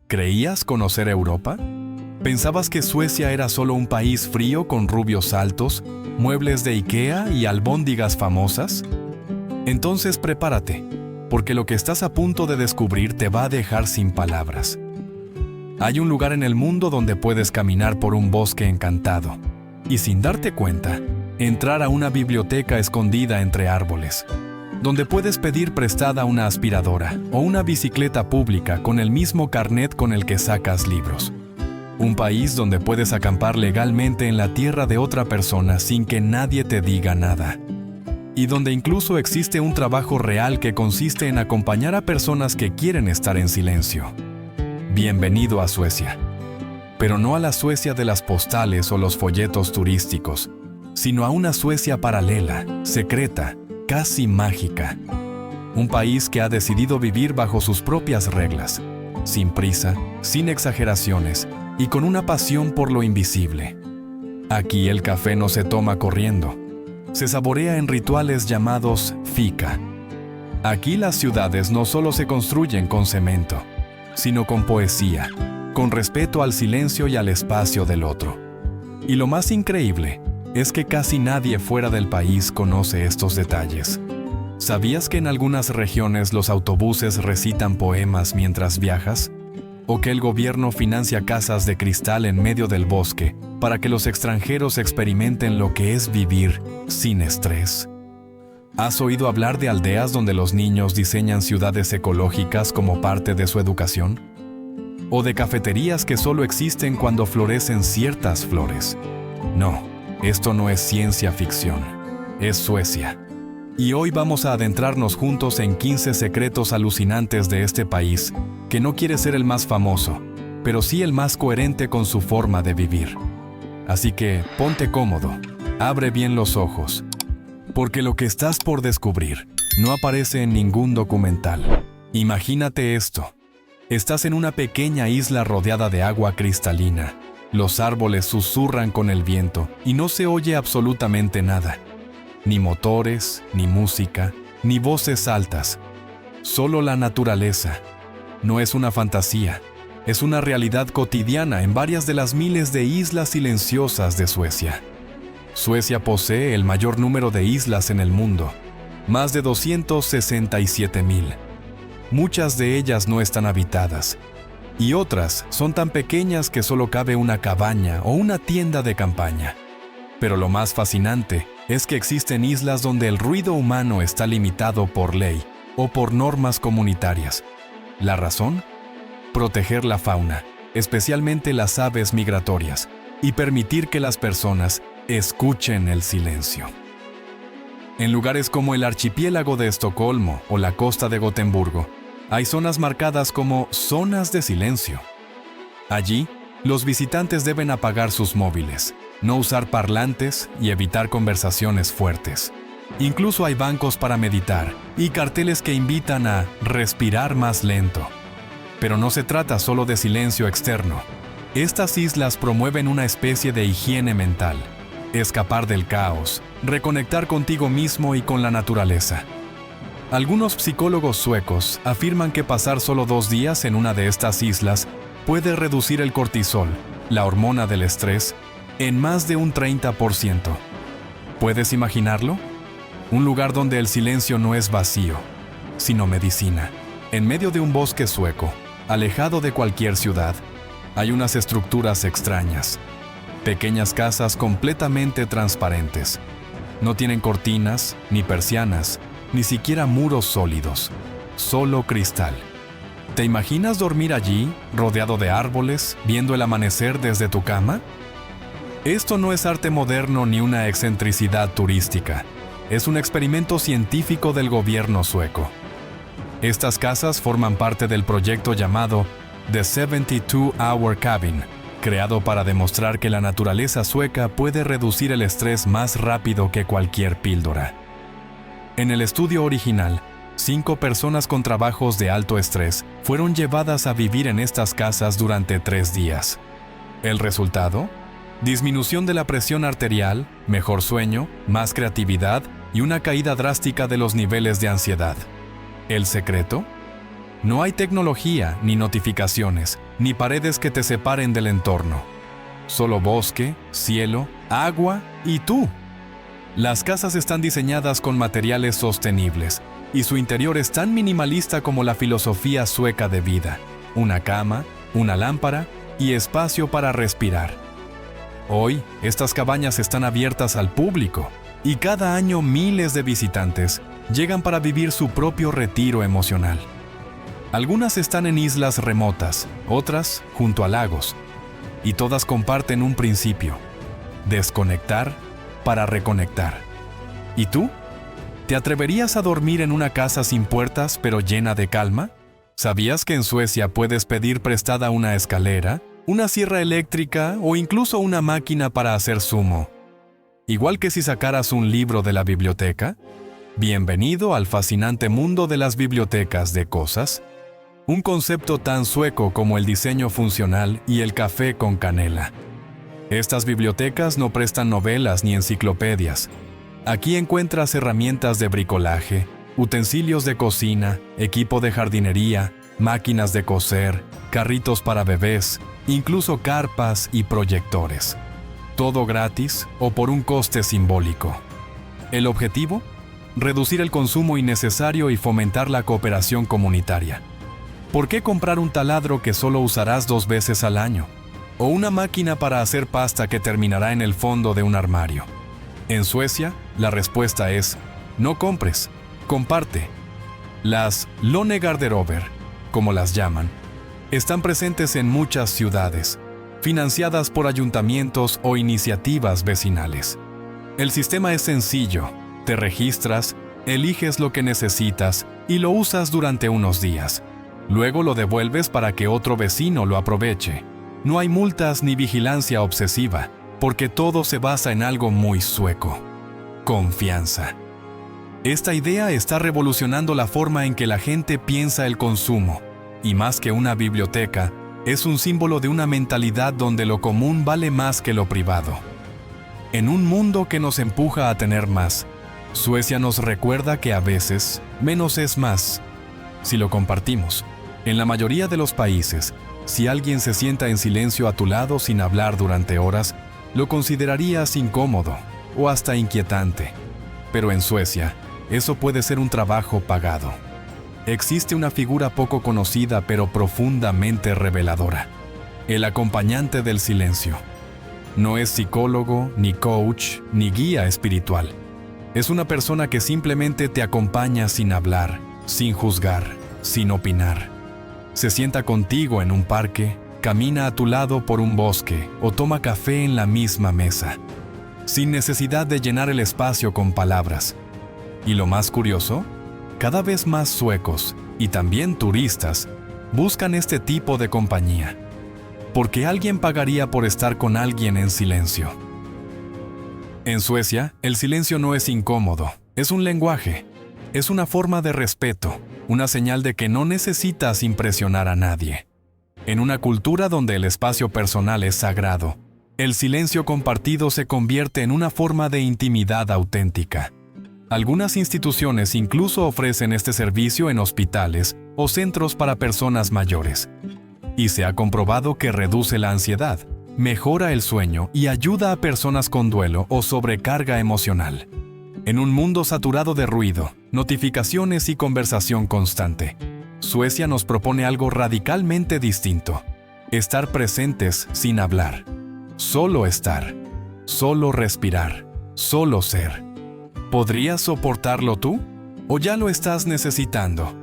¿Creías conocer Europa? ¿Pensabas que Suecia era solo un país frío con rubios altos, muebles de IKEA y albóndigas famosas? Entonces prepárate, porque lo que estás a punto de descubrir te va a dejar sin palabras. Hay un lugar en el mundo donde puedes caminar por un bosque encantado y, sin darte cuenta, entrar a una biblioteca escondida entre árboles, donde puedes pedir prestada una aspiradora o una bicicleta pública con el mismo carnet con el que sacas libros. Un país donde puedes acampar legalmente en la tierra de otra persona sin que nadie te diga nada. Y donde incluso existe un trabajo real que consiste en acompañar a personas que quieren estar en silencio. Bienvenido a Suecia. Pero no a la Suecia de las postales o los folletos turísticos, sino a una Suecia paralela, secreta, casi mágica. Un país que ha decidido vivir bajo sus propias reglas, sin prisa, sin exageraciones y con una pasión por lo invisible. Aquí el café no se toma corriendo, se saborea en rituales llamados fika. Aquí las ciudades no solo se construyen con cemento, sino con poesía, con respeto al silencio y al espacio del otro. Y lo más increíble es que casi nadie fuera del país conoce estos detalles. ¿Sabías que en algunas regiones los autobuses recitan poemas mientras viajas? ¿O que el gobierno financia casas de cristal en medio del bosque para que los extranjeros experimenten lo que es vivir sin estrés? ¿Has oído hablar de aldeas donde los niños diseñan ciudades ecológicas como parte de su educación? ¿O de cafeterías que solo existen cuando florecen ciertas flores? No. Esto no es ciencia ficción, es Suecia. Y hoy vamos a adentrarnos juntos en 15 secretos alucinantes de este país, que no quiere ser el más famoso, pero sí el más coherente con su forma de vivir. Así que ponte cómodo, abre bien los ojos, porque lo que estás por descubrir no aparece en ningún documental. Imagínate esto: estás en una pequeña isla rodeada de agua cristalina. Los árboles susurran con el viento y no se oye absolutamente nada. Ni motores, ni música, ni voces altas. Solo la naturaleza. No es una fantasía, es una realidad cotidiana en varias de las miles de islas silenciosas de Suecia. Suecia posee el mayor número de islas en el mundo, más de 267,000. Muchas de ellas no están habitadas, y otras son tan pequeñas que solo cabe una cabaña o una tienda de campaña. Pero lo más fascinante es que existen islas donde el ruido humano está limitado por ley o por normas comunitarias. ¿La razón? Proteger la fauna, especialmente las aves migratorias, y permitir que las personas escuchen el silencio. En lugares como el archipiélago de Estocolmo o la costa de Gotemburgo, hay zonas marcadas como zonas de silencio. Allí, los visitantes deben apagar sus móviles, no usar parlantes y evitar conversaciones fuertes. Incluso hay bancos para meditar y carteles que invitan a respirar más lento. Pero no se trata solo de silencio externo. Estas islas promueven una especie de higiene mental, escapar del caos, reconectar contigo mismo y con la naturaleza. Algunos psicólogos suecos afirman que pasar solo 2 días en una de estas islas puede reducir el cortisol, la hormona del estrés, en más de un 30%. ¿Puedes imaginarlo? Un lugar donde el silencio no es vacío, sino medicina. En medio de un bosque sueco, alejado de cualquier ciudad, hay unas estructuras extrañas. Pequeñas casas completamente transparentes. No tienen cortinas, ni persianas, ni siquiera muros sólidos, solo cristal. ¿Te imaginas dormir allí, rodeado de árboles, viendo el amanecer desde tu cama? Esto no es arte moderno ni una excentricidad turística. Es un experimento científico del gobierno sueco. Estas casas forman parte del proyecto llamado The 72-Hour Cabin, creado para demostrar que la naturaleza sueca puede reducir el estrés más rápido que cualquier píldora. En el estudio original, 5 personas con trabajos de alto estrés fueron llevadas a vivir en estas casas durante 3 días. ¿El resultado? Disminución de la presión arterial, mejor sueño, más creatividad y una caída drástica de los niveles de ansiedad. ¿El secreto? No hay tecnología, ni notificaciones, ni paredes que te separen del entorno. Solo bosque, cielo, agua y tú. Las casas están diseñadas con materiales sostenibles y su interior es tan minimalista como la filosofía sueca de vida. Una cama, una lámpara y espacio para respirar. Hoy, estas cabañas están abiertas al público y cada año miles de visitantes llegan para vivir su propio retiro emocional. Algunas están en islas remotas, otras junto a lagos, y todas comparten un principio: desconectar para reconectar. ¿Y tú? ¿Te atreverías a dormir en una casa sin puertas pero llena de calma? ¿Sabías que en Suecia puedes pedir prestada una escalera, una sierra eléctrica o incluso una máquina para hacer zumo? Igual que si sacaras un libro de la biblioteca. Bienvenido al fascinante mundo de las bibliotecas de cosas. Un concepto tan sueco como el diseño funcional y el café con canela. Estas bibliotecas no prestan novelas ni enciclopedias. Aquí encuentras herramientas de bricolaje, utensilios de cocina, equipo de jardinería, máquinas de coser, carritos para bebés, incluso carpas y proyectores. Todo gratis o por un coste simbólico. ¿El objetivo? Reducir el consumo innecesario y fomentar la cooperación comunitaria. ¿Por qué comprar un taladro que solo usarás 2 veces al año? ¿O una máquina para hacer pasta que terminará en el fondo de un armario? En Suecia, la respuesta es: no compres, comparte. Las Lånegarderober, como las llaman, están presentes en muchas ciudades, financiadas por ayuntamientos o iniciativas vecinales. El sistema es sencillo: te registras, eliges lo que necesitas y lo usas durante unos días. Luego lo devuelves para que otro vecino lo aproveche. No hay multas ni vigilancia obsesiva, porque todo se basa en algo muy sueco: confianza. Esta idea está revolucionando la forma en que la gente piensa el consumo, y más que una biblioteca, es un símbolo de una mentalidad donde lo común vale más que lo privado. En un mundo que nos empuja a tener más, Suecia nos recuerda que a veces menos es más, si lo compartimos. En la mayoría de los países, si alguien se sienta en silencio a tu lado sin hablar durante horas, lo considerarías incómodo o hasta inquietante. Pero en Suecia, eso puede ser un trabajo pagado. Existe una figura poco conocida pero profundamente reveladora: el acompañante del silencio. No es psicólogo, ni coach, ni guía espiritual. Es una persona que simplemente te acompaña sin hablar, sin juzgar, sin opinar. Se sienta contigo en un parque, camina a tu lado por un bosque o toma café en la misma mesa, sin necesidad de llenar el espacio con palabras. Y lo más curioso, cada vez más suecos, y también turistas, buscan este tipo de compañía. Porque alguien pagaría por estar con alguien en silencio. En Suecia, el silencio no es incómodo, es un lenguaje, es una forma de respeto, una señal de que no necesitas impresionar a nadie. En una cultura donde el espacio personal es sagrado, el silencio compartido se convierte en una forma de intimidad auténtica. Algunas instituciones incluso ofrecen este servicio en hospitales o centros para personas mayores. Y se ha comprobado que reduce la ansiedad, mejora el sueño y ayuda a personas con duelo o sobrecarga emocional. En un mundo saturado de ruido, notificaciones y conversación constante, Suecia nos propone algo radicalmente distinto: estar presentes sin hablar. Solo estar, solo respirar, solo ser. ¿Podrías soportarlo tú? ¿O ya lo estás necesitando?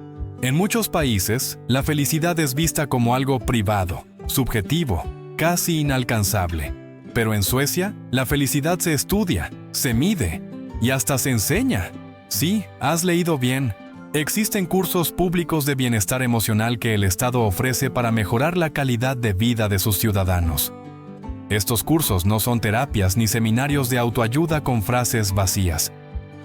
En muchos países, la felicidad es vista como algo privado, subjetivo, casi inalcanzable. Pero en Suecia, la felicidad se estudia, se mide y hasta se enseña. Sí, has leído bien. Existen cursos públicos de bienestar emocional que el Estado ofrece para mejorar la calidad de vida de sus ciudadanos. Estos cursos no son terapias ni seminarios de autoayuda con frases vacías.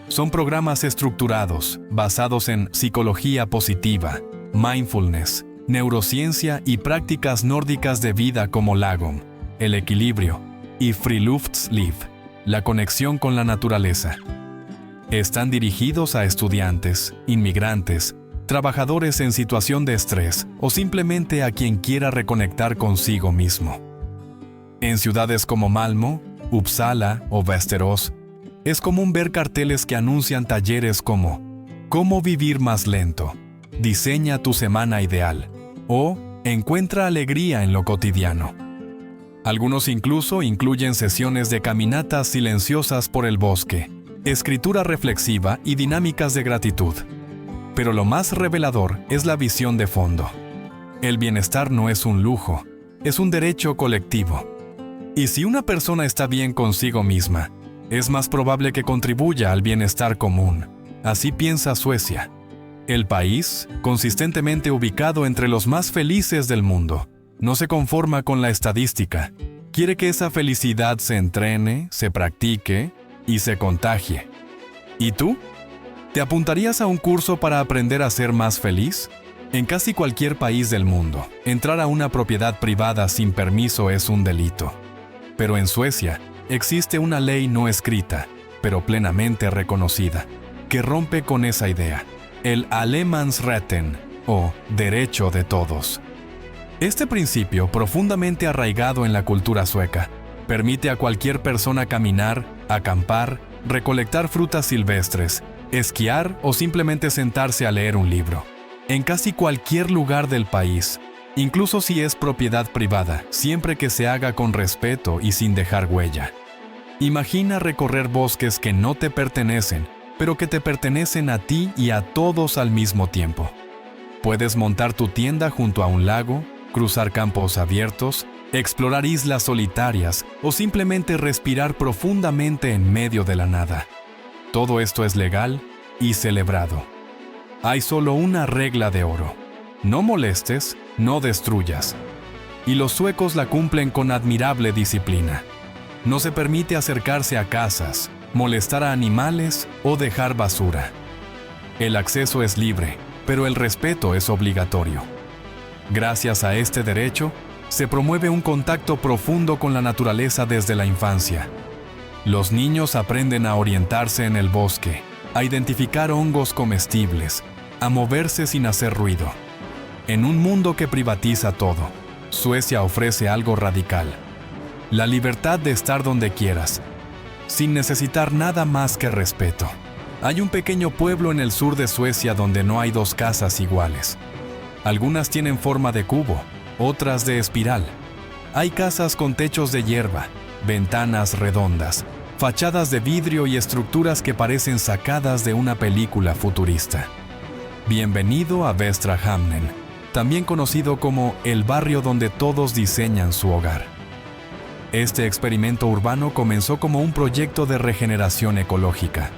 Son programas estructurados, basados en psicología positiva, mindfulness, neurociencia y prácticas nórdicas de vida como Lagom, el equilibrio, y Friluftsliv, la conexión con la naturaleza. Están dirigidos a estudiantes, inmigrantes, trabajadores en situación de estrés o simplemente a quien quiera reconectar consigo mismo. En ciudades como Malmö, Uppsala o Västerås, es común ver carteles que anuncian talleres como «Cómo vivir más lento», «Diseña tu semana ideal» o «Encuentra alegría en lo cotidiano». Algunos incluso incluyen sesiones de caminatas silenciosas por el bosque, escritura reflexiva y dinámicas de gratitud. Pero lo más revelador es la visión de fondo. El bienestar no es un lujo, es un derecho colectivo. Y si una persona está bien consigo misma, es más probable que contribuya al bienestar común. Así piensa Suecia. El país, consistentemente ubicado entre los más felices del mundo, no se conforma con la estadística. Quiere que esa felicidad se entrene, se practique y se contagie. ¿Y tú? ¿Te apuntarías a un curso para aprender a ser más feliz? En casi cualquier país del mundo, entrar a una propiedad privada sin permiso es un delito. Pero en Suecia existe una ley no escrita, pero plenamente reconocida, que rompe con esa idea: el Allemansrätten, o derecho de todos. Este principio, profundamente arraigado en la cultura sueca, permite a cualquier persona caminar, acampar, recolectar frutas silvestres, esquiar o simplemente sentarse a leer un libro, en casi cualquier lugar del país, incluso si es propiedad privada, siempre que se haga con respeto y sin dejar huella. Imagina recorrer bosques que no te pertenecen, pero que te pertenecen a ti y a todos al mismo tiempo. Puedes montar tu tienda junto a un lago, cruzar campos abiertos, explorar islas solitarias o simplemente respirar profundamente en medio de la nada. Todo esto es legal y celebrado. Hay solo una regla de oro: no molestes, no destruyas. Y los suecos la cumplen con admirable disciplina. No se permite acercarse a casas, molestar a animales o dejar basura. El acceso es libre, pero el respeto es obligatorio. Gracias a este derecho, se promueve un contacto profundo con la naturaleza desde la infancia. Los niños aprenden a orientarse en el bosque, a identificar hongos comestibles, a moverse sin hacer ruido. En un mundo que privatiza todo, Suecia ofrece algo radical: la libertad de estar donde quieras, sin necesitar nada más que respeto. Hay un pequeño pueblo en el sur de Suecia donde no hay dos casas iguales. Algunas tienen forma de cubo, otras de espiral. Hay casas con techos de hierba, ventanas redondas, fachadas de vidrio y estructuras que parecen sacadas de una película futurista. Bienvenido a Västra Hamnen, también conocido como el barrio donde todos diseñan su hogar. Este experimento urbano comenzó como un proyecto de regeneración ecológica.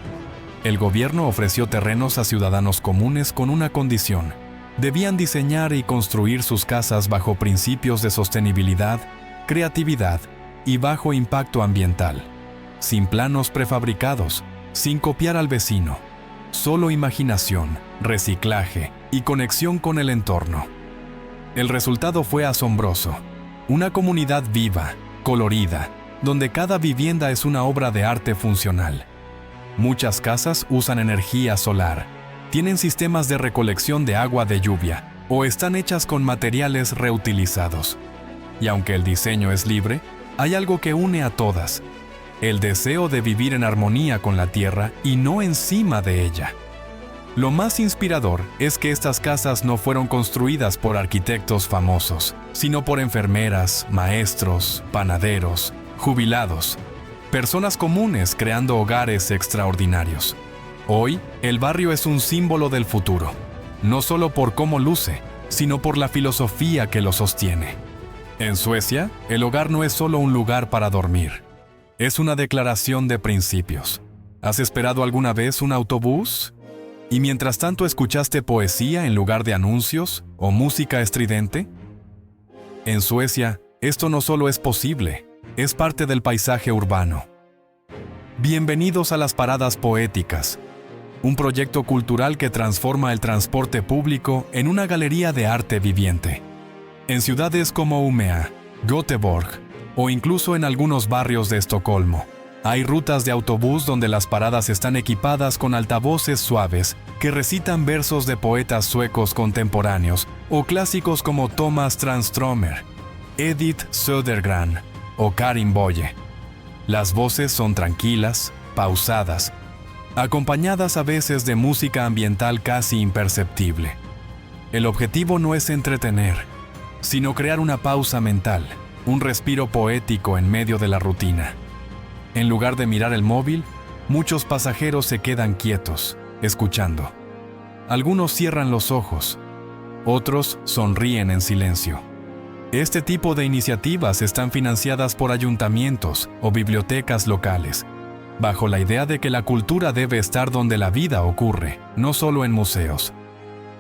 El gobierno ofreció terrenos a ciudadanos comunes con una condición: debían diseñar y construir sus casas bajo principios de sostenibilidad, creatividad y bajo impacto ambiental, sin planos prefabricados, sin copiar al vecino, solo imaginación, reciclaje y conexión con el entorno. El resultado fue asombroso: una comunidad viva, colorida, donde cada vivienda es una obra de arte funcional. Muchas casas usan energía solar, tienen sistemas de recolección de agua de lluvia o están hechas con materiales reutilizados. Y aunque el diseño es libre, hay algo que une a todas: el deseo de vivir en armonía con la tierra y no encima de ella. Lo más inspirador es que estas casas no fueron construidas por arquitectos famosos, sino por enfermeras, maestros, panaderos, jubilados, personas comunes creando hogares extraordinarios. Hoy, el barrio es un símbolo del futuro, no solo por cómo luce, sino por la filosofía que lo sostiene. En Suecia, el hogar no es solo un lugar para dormir. Es una declaración de principios. ¿Has esperado alguna vez un autobús? ¿Y mientras tanto escuchaste poesía en lugar de anuncios o música estridente? En Suecia, esto no solo es posible, es parte del paisaje urbano. Bienvenidos a las Paradas Poéticas, un proyecto cultural que transforma el transporte público en una galería de arte viviente. En ciudades como Umeå, Göteborg o incluso en algunos barrios de Estocolmo, hay rutas de autobús donde las paradas están equipadas con altavoces suaves que recitan versos de poetas suecos contemporáneos o clásicos como Thomas Tranströmer, Edith Södergran o Karin Boye. Las voces son tranquilas, pausadas, acompañadas a veces de música ambiental casi imperceptible. El objetivo no es entretener, sino crear una pausa mental, un respiro poético en medio de la rutina. En lugar de mirar el móvil, muchos pasajeros se quedan quietos, escuchando. Algunos cierran los ojos, otros sonríen en silencio. Este tipo de iniciativas están financiadas por ayuntamientos o bibliotecas locales, bajo la idea de que la cultura debe estar donde la vida ocurre, no solo en museos.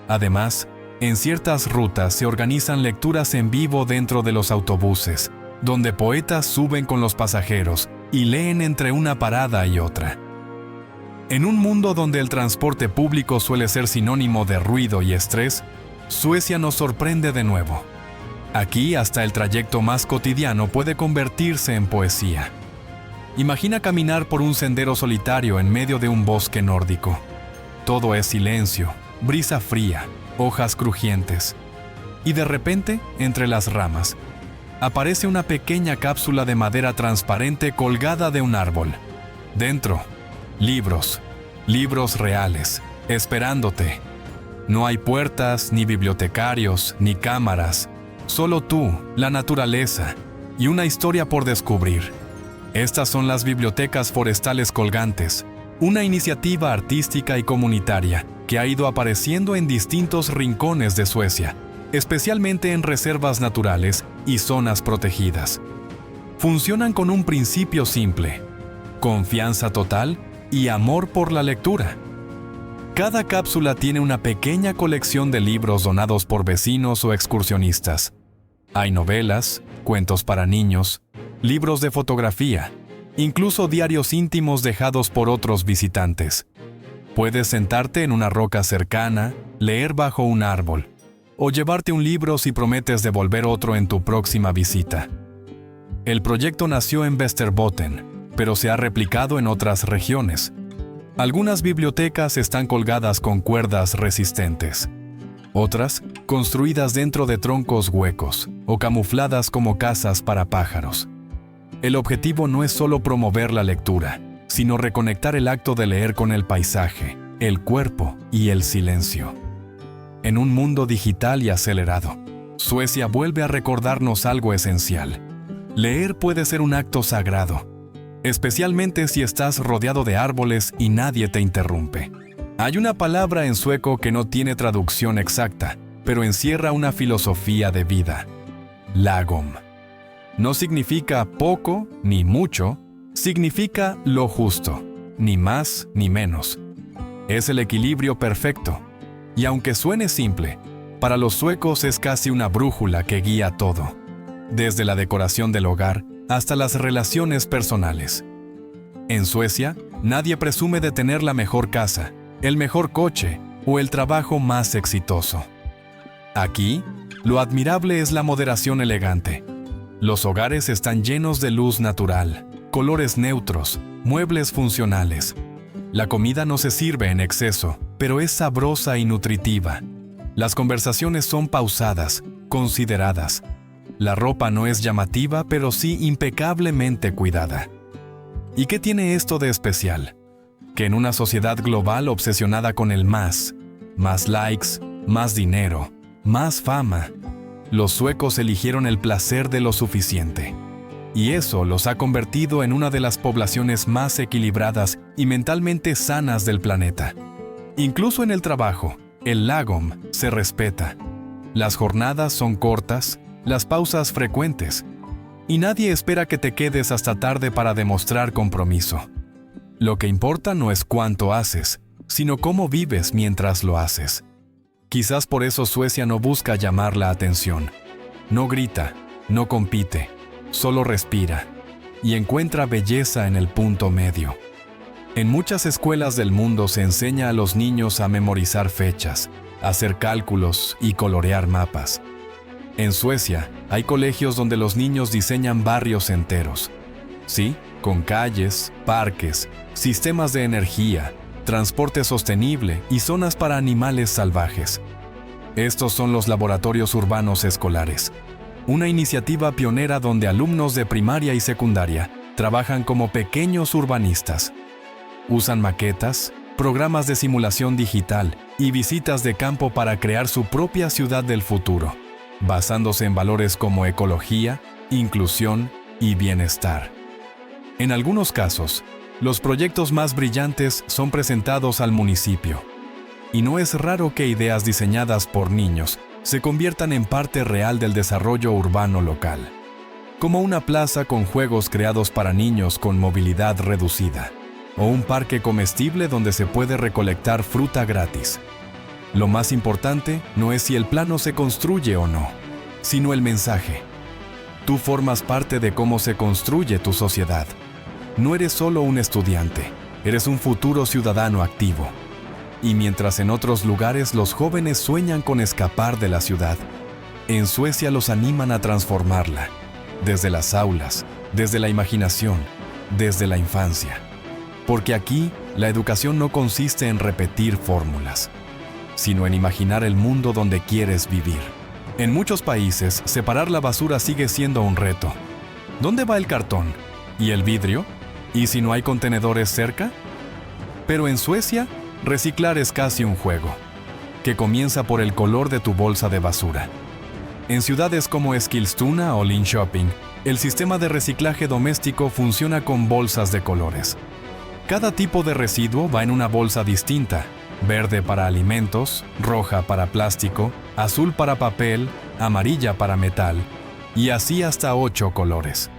Además, en ciertas rutas se organizan lecturas en vivo dentro de los autobuses, donde poetas suben con los pasajeros y leen entre una parada y otra. En un mundo donde el transporte público suele ser sinónimo de ruido y estrés, Suecia nos sorprende de nuevo. Aquí hasta el trayecto más cotidiano puede convertirse en poesía. Imagina caminar por un sendero solitario en medio de un bosque nórdico. Todo es silencio, brisa fría, hojas crujientes. Y de repente, entre las ramas, aparece una pequeña cápsula de madera transparente colgada de un árbol. Dentro, libros reales, esperándote. No hay puertas, ni bibliotecarios, ni cámaras. Solo tú, la naturaleza, y una historia por descubrir. Estas son las bibliotecas forestales colgantes, una iniciativa artística y comunitaria que ha ido apareciendo en distintos rincones de Suecia, especialmente en reservas naturales y zonas protegidas. Funcionan con un principio simple: confianza total y amor por la lectura. Cada cápsula tiene una pequeña colección de libros donados por vecinos o excursionistas. Hay novelas, cuentos para niños, libros de fotografía, incluso diarios íntimos dejados por otros visitantes. Puedes sentarte en una roca cercana, leer bajo un árbol, o llevarte un libro si prometes devolver otro en tu próxima visita. El proyecto nació en Västerbotten, pero se ha replicado en otras regiones. Algunas bibliotecas están colgadas con cuerdas resistentes. Otras, construidas dentro de troncos huecos o camufladas como casas para pájaros. El objetivo no es solo promover la lectura, sino reconectar el acto de leer con el paisaje, el cuerpo y el silencio. En un mundo digital y acelerado, Suecia vuelve a recordarnos algo esencial. Leer puede ser un acto sagrado, especialmente si estás rodeado de árboles y nadie te interrumpe. Hay una palabra en sueco que no tiene traducción exacta, pero encierra una filosofía de vida: lagom. No significa poco ni mucho, significa lo justo, ni más ni menos. Es el equilibrio perfecto. Y aunque suene simple, para los suecos es casi una brújula que guía todo, desde la decoración del hogar hasta las relaciones personales. En Suecia, nadie presume de tener la mejor casa, el mejor coche o el trabajo más exitoso. Aquí, lo admirable es la moderación elegante. Los hogares están llenos de luz natural, colores neutros, muebles funcionales. La comida no se sirve en exceso, pero es sabrosa y nutritiva. Las conversaciones son pausadas, consideradas. La ropa no es llamativa, pero sí impecablemente cuidada. ¿Y qué tiene esto de especial? Que en una sociedad global obsesionada con el más likes, más dinero, más fama, los suecos eligieron el placer de lo suficiente. Y eso los ha convertido en una de las poblaciones más equilibradas y mentalmente sanas del planeta. Incluso en el trabajo, el lagom se respeta. Las jornadas son cortas, las pausas frecuentes, y nadie espera que te quedes hasta tarde para demostrar compromiso. Lo que importa no es cuánto haces, sino cómo vives mientras lo haces. Quizás por eso Suecia no busca llamar la atención. No grita, no compite, solo respira y encuentra belleza en el punto medio. En muchas escuelas del mundo se enseña a los niños a memorizar fechas, hacer cálculos y colorear mapas. En Suecia, hay colegios donde los niños diseñan barrios enteros. Sí, con calles, parques, sistemas de energía, transporte sostenible y zonas para animales salvajes. Estos son los laboratorios urbanos escolares, una iniciativa pionera donde alumnos de primaria y secundaria trabajan como pequeños urbanistas. Usan maquetas, programas de simulación digital y visitas de campo para crear su propia ciudad del futuro, basándose en valores como ecología, inclusión y bienestar. En algunos casos, los proyectos más brillantes son presentados al municipio. Y no es raro que ideas diseñadas por niños se conviertan en parte real del desarrollo urbano local, como una plaza con juegos creados para niños con movilidad reducida, o un parque comestible donde se puede recolectar fruta gratis. Lo más importante no es si el plano se construye o no, sino el mensaje. Tú formas parte de cómo se construye tu sociedad. No eres solo un estudiante, eres un futuro ciudadano activo. Y mientras en otros lugares los jóvenes sueñan con escapar de la ciudad, en Suecia los animan a transformarla, desde las aulas, desde la imaginación, desde la infancia. Porque aquí, la educación no consiste en repetir fórmulas, sino en imaginar el mundo donde quieres vivir. En muchos países, separar la basura sigue siendo un reto. ¿Dónde va el cartón? ¿Y el vidrio? ¿Y si no hay contenedores cerca? Pero en Suecia, reciclar es casi un juego, que comienza por el color de tu bolsa de basura. En ciudades como Eskilstuna o Linköping, el sistema de reciclaje doméstico funciona con bolsas de colores. Cada tipo de residuo va en una bolsa distinta: verde para alimentos, roja para plástico, azul para papel, amarilla para metal, y así hasta 8 colores.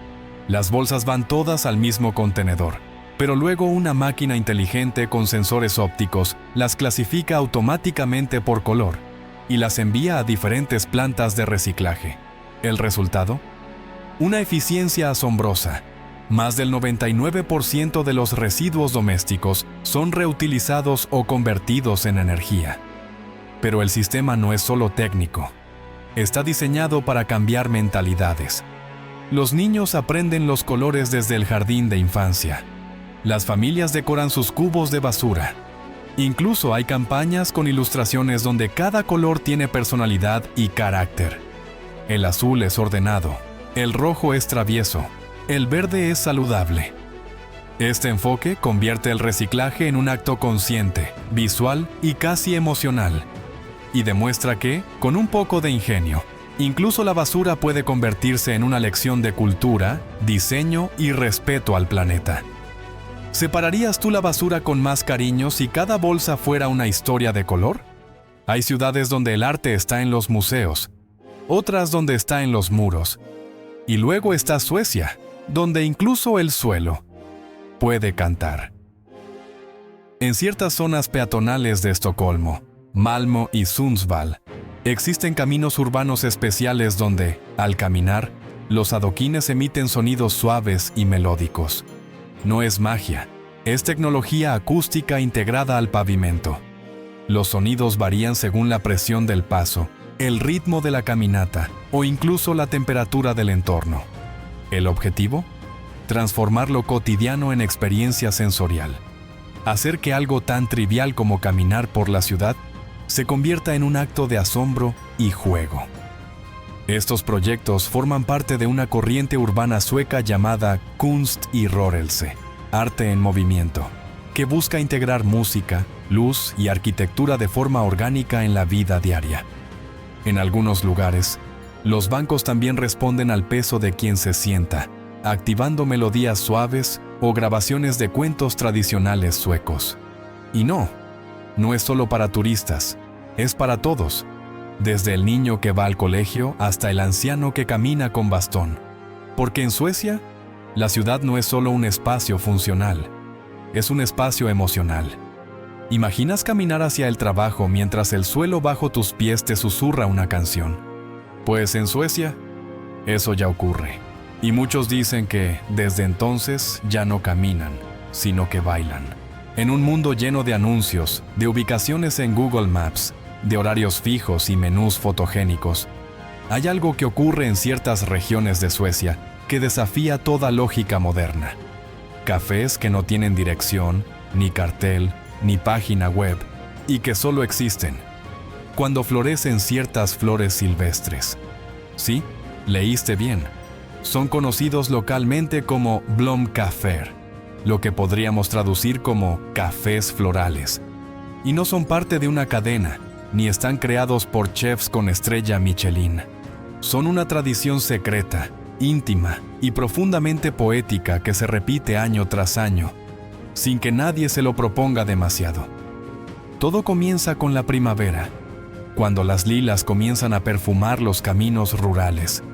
Las bolsas van todas al mismo contenedor, pero luego una máquina inteligente con sensores ópticos las clasifica automáticamente por color y las envía a diferentes plantas de reciclaje. ¿El resultado? Una eficiencia asombrosa. Más del 99% de los residuos domésticos son reutilizados o convertidos en energía. Pero el sistema no es solo técnico. Está diseñado para cambiar mentalidades. Los niños aprenden los colores desde el jardín de infancia. Las familias decoran sus cubos de basura. Incluso hay campañas con ilustraciones donde cada color tiene personalidad y carácter. El azul es ordenado, el rojo es travieso, el verde es saludable. Este enfoque convierte el reciclaje en un acto consciente, visual y casi emocional. Y demuestra que, con un poco de ingenio, incluso la basura puede convertirse en una lección de cultura, diseño y respeto al planeta. ¿Separarías tú la basura con más cariño si cada bolsa fuera una historia de color? Hay ciudades donde el arte está en los museos, otras donde está en los muros. Y luego está Suecia, donde incluso el suelo puede cantar. En ciertas zonas peatonales de Estocolmo, Malmö y Sundsvall, existen caminos urbanos especiales donde, al caminar, los adoquines emiten sonidos suaves y melódicos. No es magia, es tecnología acústica integrada al pavimento. Los sonidos varían según la presión del paso, el ritmo de la caminata o incluso la temperatura del entorno. ¿El objetivo? Transformar lo cotidiano en experiencia sensorial. Hacer que algo tan trivial como caminar por la ciudad se convierta en un acto de asombro y juego. Estos proyectos forman parte de una corriente urbana sueca llamada Kunst i rörelse, arte en movimiento, que busca integrar música, luz y arquitectura de forma orgánica en la vida diaria. En algunos lugares, los bancos también responden al peso de quien se sienta, activando melodías suaves o grabaciones de cuentos tradicionales suecos. Y no es solo para turistas, es para todos. Desde el niño que va al colegio hasta el anciano que camina con bastón. Porque en Suecia, la ciudad no es solo un espacio funcional, es un espacio emocional. ¿Imaginas caminar hacia el trabajo mientras el suelo bajo tus pies te susurra una canción? Pues en Suecia, eso ya ocurre. Y muchos dicen que, desde entonces, ya no caminan, sino que bailan. En un mundo lleno de anuncios, de ubicaciones en Google Maps, de horarios fijos y menús fotogénicos, hay algo que ocurre en ciertas regiones de Suecia que desafía toda lógica moderna. Cafés que no tienen dirección, ni cartel, ni página web, y que solo existen cuando florecen ciertas flores silvestres. Sí, leíste bien. Son conocidos localmente como Blomkaffer, lo que podríamos traducir como cafés florales. Y no son parte de una cadena, ni están creados por chefs con estrella Michelin. Son una tradición secreta, íntima y profundamente poética que se repite año tras año, sin que nadie se lo proponga demasiado. Todo comienza con la primavera, cuando las lilas comienzan a perfumar los caminos rurales,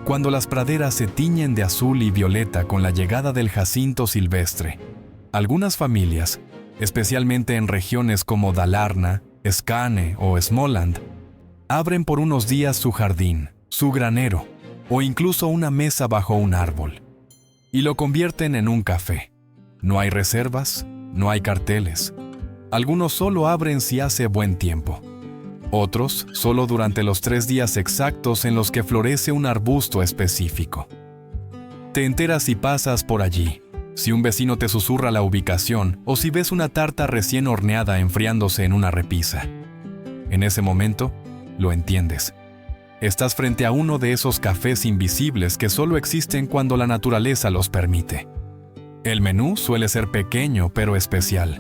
cuando las praderas se tiñen de azul y violeta con la llegada del jacinto silvestre. Algunas familias, especialmente en regiones como Dalarna, Skåne o Småland, abren por unos días su jardín, su granero o incluso una mesa bajo un árbol, y lo convierten en un café. No hay reservas, no hay carteles. Algunos solo abren si hace buen tiempo. Otros solo durante los 3 días exactos en los que florece un arbusto específico. Te enteras si pasas por allí, si un vecino te susurra la ubicación o si ves una tarta recién horneada enfriándose en una repisa. En ese momento, lo entiendes. Estás frente a uno de esos cafés invisibles que solo existen cuando la naturaleza los permite. El menú suele ser pequeño pero especial.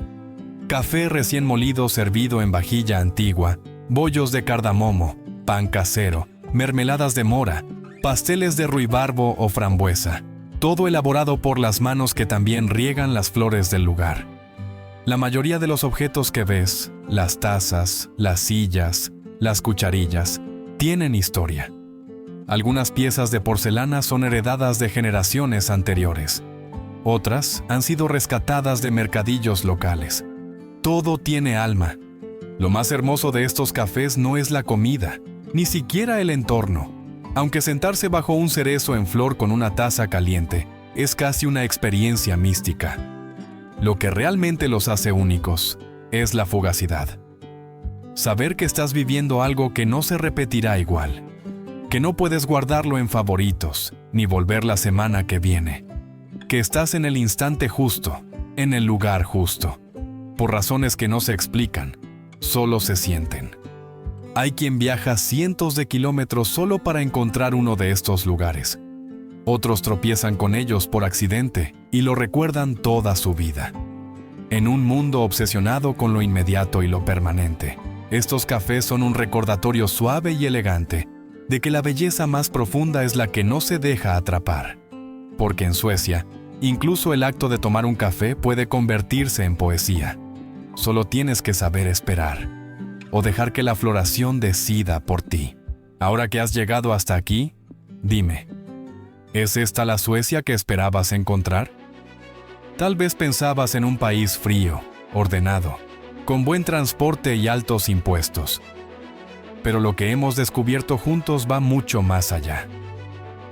Café recién molido servido en vajilla antigua, bollos de cardamomo, pan casero, mermeladas de mora, pasteles de ruibarbo o frambuesa, todo elaborado por las manos que también riegan las flores del lugar. La mayoría de los objetos que ves, las tazas, las sillas, las cucharillas, tienen historia. Algunas piezas de porcelana son heredadas de generaciones anteriores. Otras han sido rescatadas de mercadillos locales. Todo tiene alma. Lo más hermoso de estos cafés no es la comida, ni siquiera el entorno. Aunque sentarse bajo un cerezo en flor con una taza caliente es casi una experiencia mística. Lo que realmente los hace únicos es la fugacidad. Saber que estás viviendo algo que no se repetirá igual, que no puedes guardarlo en favoritos, ni volver la semana que viene, que estás en el instante justo, en el lugar justo, por razones que no se explican, solo se sienten. Hay quien viaja cientos de kilómetros solo para encontrar uno de estos lugares. Otros tropiezan con ellos por accidente y lo recuerdan toda su vida. En un mundo obsesionado con lo inmediato y lo permanente, estos cafés son un recordatorio suave y elegante de que la belleza más profunda es la que no se deja atrapar. Porque en Suecia, incluso el acto de tomar un café puede convertirse en poesía. Solo tienes que saber esperar, o dejar que la floración decida por ti. Ahora que has llegado hasta aquí, dime, ¿es esta la Suecia que esperabas encontrar? Tal vez pensabas en un país frío, ordenado, con buen transporte y altos impuestos. Pero lo que hemos descubierto juntos va mucho más allá.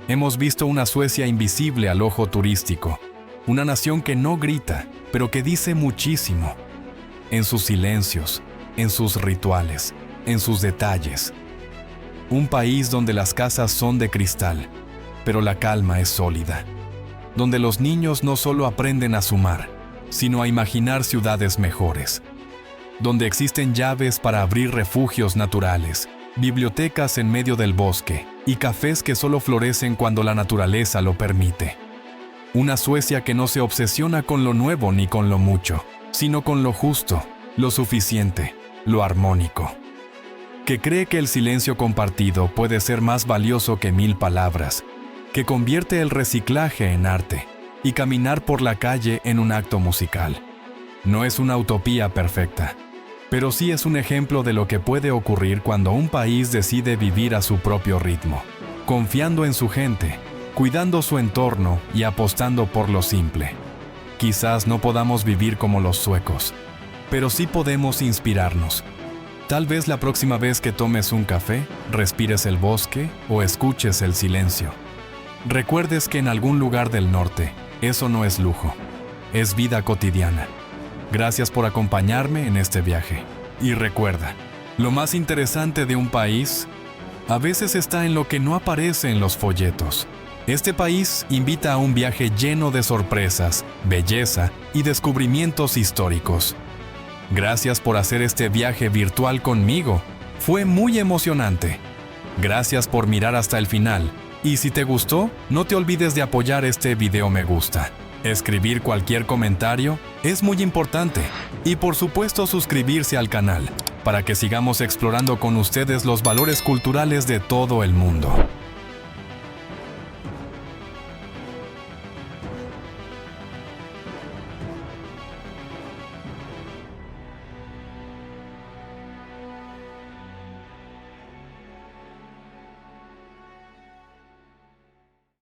Hemos visto una Suecia invisible al ojo turístico, una nación que no grita, pero que dice muchísimo. En sus silencios, en sus rituales, en sus detalles. Un país donde las casas son de cristal, pero la calma es sólida. Donde los niños no solo aprenden a sumar, sino a imaginar ciudades mejores. Donde existen llaves para abrir refugios naturales, bibliotecas en medio del bosque y cafés que solo florecen cuando la naturaleza lo permite. Una Suecia que no se obsesiona con lo nuevo ni con lo mucho, sino con lo justo, lo suficiente, lo armónico. Que cree que el silencio compartido puede ser más valioso que 1000 palabras, que convierte el reciclaje en arte y caminar por la calle en un acto musical. No es una utopía perfecta, pero sí es un ejemplo de lo que puede ocurrir cuando un país decide vivir a su propio ritmo, confiando en su gente, cuidando su entorno y apostando por lo simple. Quizás no podamos vivir como los suecos, pero sí podemos inspirarnos. Tal vez la próxima vez que tomes un café, respires el bosque o escuches el silencio. Recuerdes que en algún lugar del norte, eso no es lujo, es vida cotidiana. Gracias por acompañarme en este viaje. Y recuerda, lo más interesante de un país a veces está en lo que no aparece en los folletos. Este país invita a un viaje lleno de sorpresas, belleza y descubrimientos históricos. Gracias por hacer este viaje virtual conmigo. Fue muy emocionante. Gracias por mirar hasta el final. Y si te gustó, no te olvides de apoyar este video me gusta. Escribir cualquier comentario es muy importante. Y por supuesto suscribirse al canal, para que sigamos explorando con ustedes los valores culturales de todo el mundo.